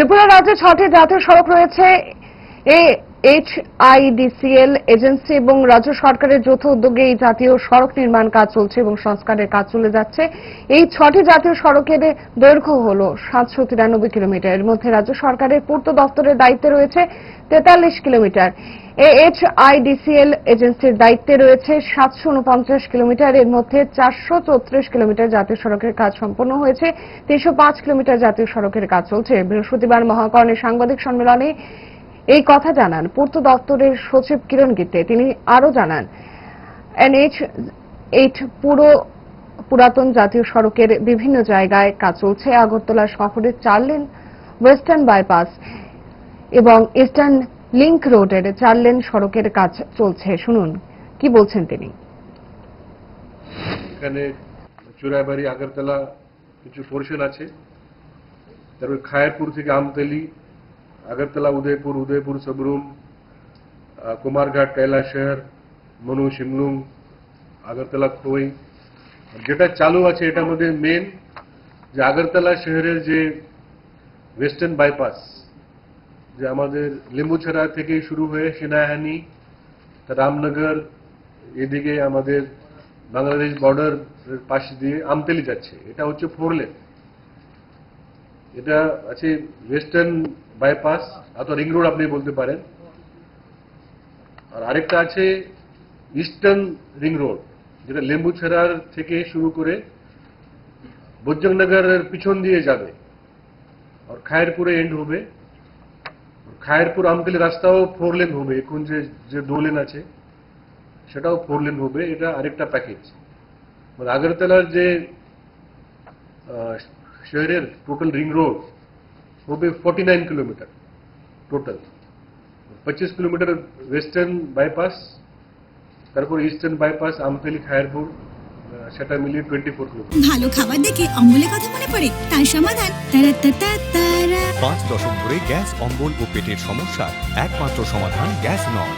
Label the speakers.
Speaker 1: ত্রিপুরা রাজ্যে 6টি জাতীয় সড়ক রয়েছে। HIDCL এজেন্সি এবং রাজ্য সরকারের যৌথ উদ্যোগে এই জাতীয় সড়ক নির্মাণ কাজ চলছে এবং সংস্কারের কাজ চলে যাচ্ছে। এই 6টি জাতীয় সড়কের দৈর্ঘ্য হল 793 কিলোমিটার। এর মধ্যে রাজ্য সরকারের পূর্ত দপ্তরের দায়িত্বে রয়েছে 43 কিলোমিটার। HIDCL এজেন্সির দায়িত্বে রয়েছে 749 কিলোমিটার। এর মধ্যে 434 কিলোমিটার জাতীয় সড়কের কাজ সম্পন্ন হয়েছে, 305 কিলোমিটার জাতীয় সড়কের কাজ চলছে। বৃহস্পতিবার মহাকরণে সাংবাদিক সম্মেলনে এই কথা জানান পূর্ত দপ্তরের সচিব কিরণ গিত্তে। তিনি আরো জানান, NH8 পুরাতন জাতীয় সড়কের বিভিন্ন জায়গায় কাজ চলছে। আগরতলা শহরের 4 লেন ওয়েস্টার্ন বাইপাস এবং ইস্টার্ন লিংক রোডের 4 লেন সড়কের কাজ চলছে। শুনুন কি বলছেন তিনি।
Speaker 2: এখানে চুরাইবাড়ি আগরতলা কিছু পোর্শন আছে, তারপর খায়েরপুর থেকে আমতলি, আগরতলা উদয়পুর, উদয়পুর सबरूम, কুমারঘাট, কৈলাসহর, মনু, শিমলুং, আগরতলা খোই। যেটা চালু আছে এটার মধ্যে মেন যে আগরতলা শহরের যে ওয়েস্টার্ন বাইপাস, যে আমাদের লিম্বুছড়া থেকে শুরু হয়ে সেনাহানি, রামনগর, এদিকে আমাদের বাংলাদেশ বর্ডার পাশ দিয়ে আমতলি যাচ্ছে, এটা হচ্ছে 4 লেন। এটা আছে ওয়েস্টার্ন বাইপাস অথবা রিং রোড আপনি বলতে পারেন। আর আরেকটা আছে ইস্টার্ন রিং রোড, যেটা লেম্বুছড়ার থেকে শুরু করে বজ্রনগরের পিছন দিয়ে যাবে আর খায়েরপুরে এন্ড হবে। খায়েরপুর আমতলি রাস্তাও 4 লেন হবে। এখন যে 2 লেন আছে সেটাও 4 লেন হবে। এটা আরেকটা প্যাকেজ। মানে আগরতলার যে শহরের টোটাল রিং রোড হবে 49 kilometre total. 25 kilometre western bypass, তারপর ইস্টার্ন বাইপাস আমতলি খায়েরপুর, সেটা মিলিয়ে 24 কিলোমিটার।
Speaker 3: ভালো খাবার দেখে অম্বলের কথা মনে পড়ে, তার সমাধান
Speaker 4: 5 দশক ধরে গ্যাস, অম্বল ও পেটের সমস্যার একমাত্র সমাধান গ্যাস নল।